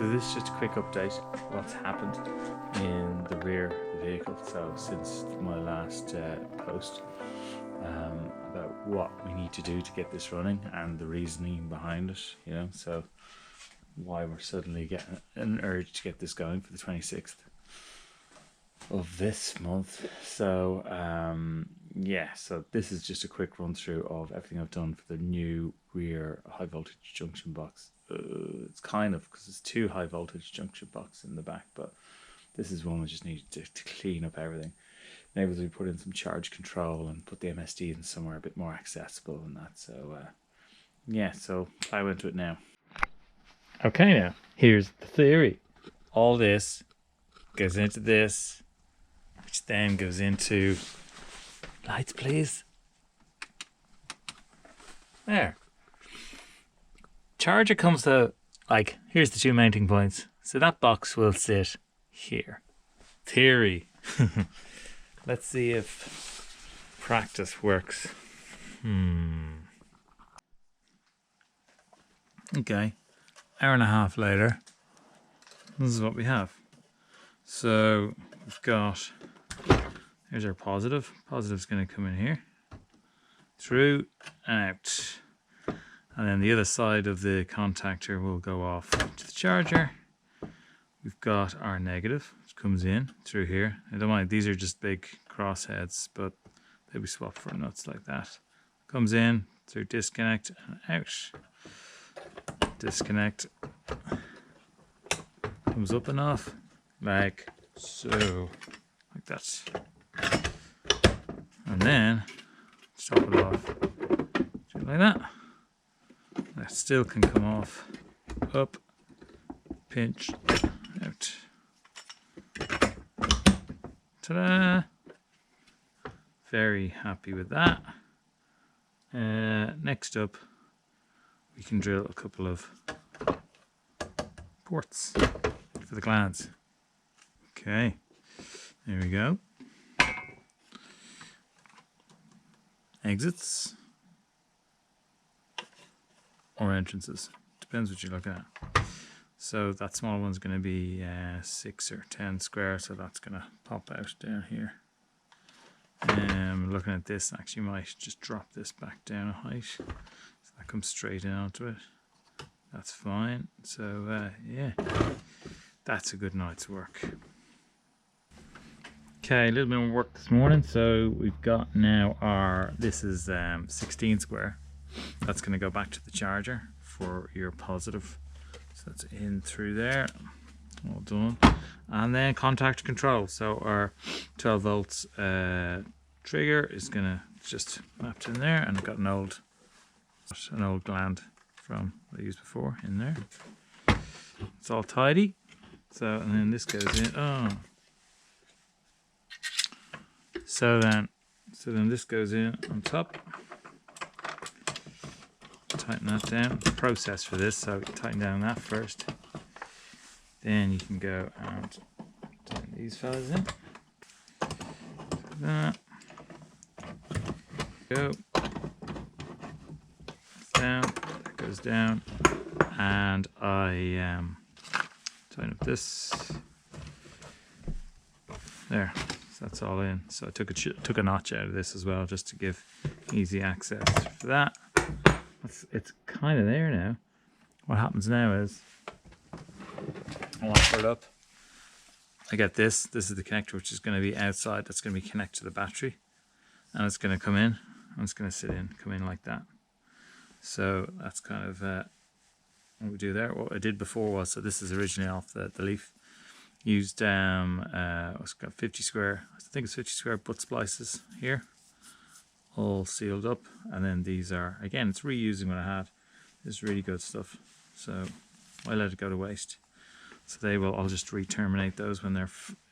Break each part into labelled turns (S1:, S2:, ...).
S1: So this is just a quick update of what's happened in the rear of the vehicle. So since my last post about what we need to do to get this running and the reasoning behind it, you know, so why we're suddenly getting an urge to get this going for the 26th of this month. So yeah, so this is just a quick run through of everything I've done for the new rear high voltage junction box. It's kind of, because it's two high voltage junction boxes in the back, but this is one I just needed to clean up everything. Maybe we put in some charge control and put the MSD in somewhere a bit more accessible and that. So yeah, so plow into it now. Okay, now here's the theory. All this goes into this, which then goes into lights, please. There. Charger comes to, like, here's the two mounting points. So that box will sit here. Theory. Let's see if practice works. Okay. Hour and a half later, this is what we have. So we've got, here's our positive. Positive's going to come in here, through and out. And then the other side of the contactor will go off to the charger. We've got our negative, which comes in through here. I don't mind, these are just big crossheads, but they'll be swapped for nuts like that. Comes in through disconnect and out. Disconnect. Comes up and off, like so. Like that. And then, stop it off. Just like that. That still can come off, up, pinch, out. Ta-da! Very happy with that. Next up, we can drill a couple of ports for the glands. Okay, there we go. Exits. Or entrances, depends what you're looking at. So that small one's going to be 6 or 10 square, so that's going to pop out down here. Looking at this, actually might just drop this back down a height, so that comes straight in onto it. That's fine. So yeah, that's a good night's work. Okay, a little bit more work this morning. So we've got now our, this is 16 square. That's going to go back to the charger for your positive. So that's in through there. All done. And then contact control. So our 12 volts trigger is going to just mapped in there, and I've got an old gland from what I used before in there. It's all tidy. So, and then this goes in. Oh. So then this goes in on top. Tighten that down. Process for this, so tighten down that first. Then you can go and tighten these fellas in. That. Go. Down. That goes down. And I tighten up this. There. So that's all in. So I took a notch out of this as well, just to give easy access for that. It's kind of there now. What happens now is I want to put it up. I get this. This is the connector, which is going to be outside. That's going to be connected to the battery, and it's going to come in. And it's going to come in like that. So that's kind of what we do there. What I did before was, so this is originally off the Leaf. Used it's got 50 square. I think it's 50 square butt splices here, all sealed up, and then these are, again, it's reusing what I had. This is really good stuff, so I let it go to waste. So they will, I'll just re-terminate those when they're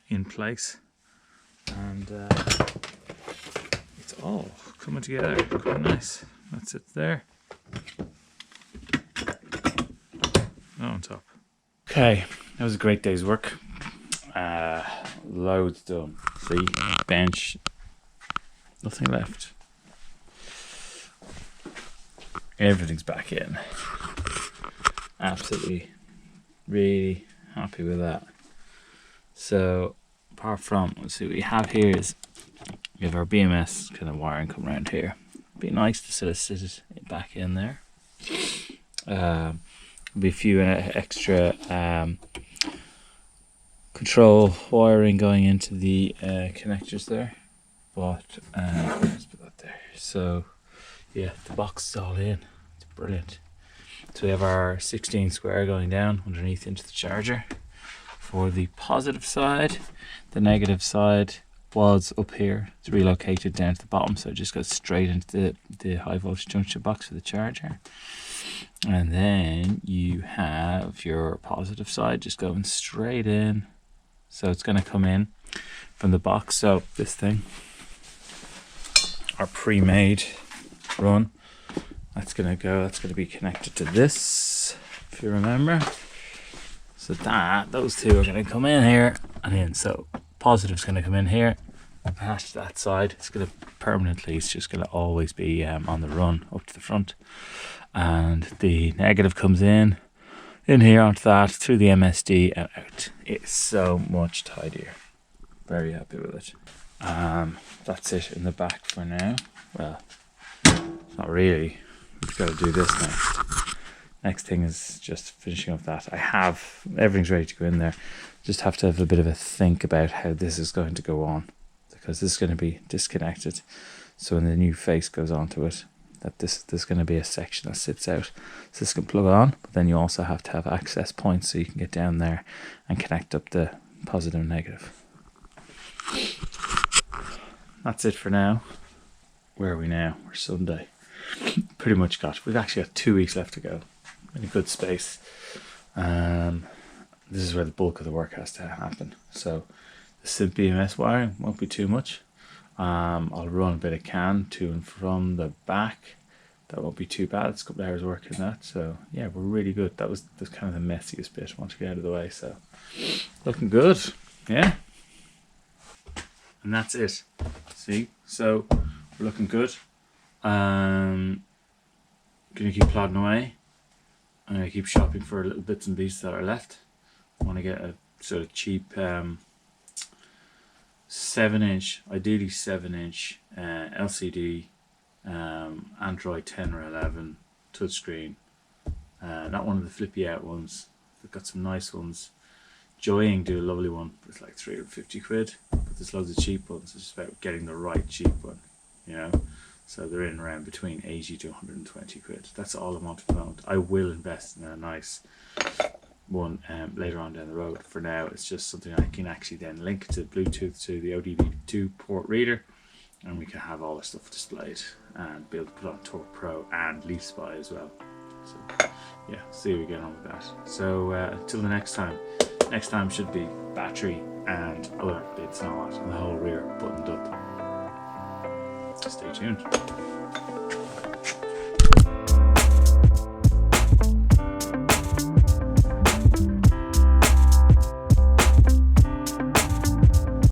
S1: in place, and it's all coming together quite nice. That's it there. On top. Okay, that was a great day's work. Loads done. See, bench, nothing left. Everything's back in. Absolutely really happy with that. So apart from, let's see what we have here is we have our BMS kind of wiring coming around here. Be nice to sort of sit it back in there. Be a few extra control wiring going into the connectors there, but let's put that there. So yeah, the box is all in. It's brilliant. So we have our 16 square going down underneath into the charger for the positive side. The negative side was up here. It's relocated down to the bottom, so it just goes straight into the high voltage junction box for the charger. And then you have your positive side just going straight in. So it's going to come in from the box. So this thing, our pre-made run, that's going to be connected to this, if you remember. So those two are going to come in here and in. So positive's going to come in here, attach that side. It's going to permanently, it's just going to always be on the run up to the front. And the negative comes in here onto that, through the MSD and out. It's so much tidier. Very happy with it. That's it in the back for now. Well, not really. We've got to do this next. Next thing is just finishing off that. I have everything's ready to go in there. Just have to have a bit of a think about how this is going to go on, because this is going to be disconnected. So when the new face goes onto it, that there's going to be a section that sits out, so this can plug on, but then you also have to have access points so you can get down there and connect up the positive and negative. That's it for now. Where are we now? We're Sunday. Pretty much we've actually got 2 weeks left to go in a good space. This is where the bulk of the work has to happen. So the SIP BMS wiring won't be too much. I'll run a bit of CAN to and from the back. That won't be too bad. It's a couple of hours work in that. So yeah, we're really good. That's kind of the messiest bit. I want to get out of the way. So looking good. Yeah. And that's it. See? So we're looking good. Gonna keep plodding away. I'm gonna keep shopping for little bits and pieces that are left. I want to get a sort of cheap 7-inch, ideally 7-inch LCD, Android 10 or 11 touchscreen. Not one of the flippy out ones. They've got some nice ones. Joying do a lovely one. It's like 350 quid. But there's loads of cheap ones. It's just about getting the right cheap one, you know. So they're in around between 80 to 120 quid. That's all I want at the moment. I will invest in a nice one later on down the road. For now, it's just something I can actually then link to Bluetooth to the ODB2 port reader, and we can have all the stuff displayed and be able to put on Torque Pro and Leaf Spy as well. So yeah, see how we get on with that. So until the next time. Next time should be battery and other bits and all that, and the whole rear buttoned up. Stay tuned.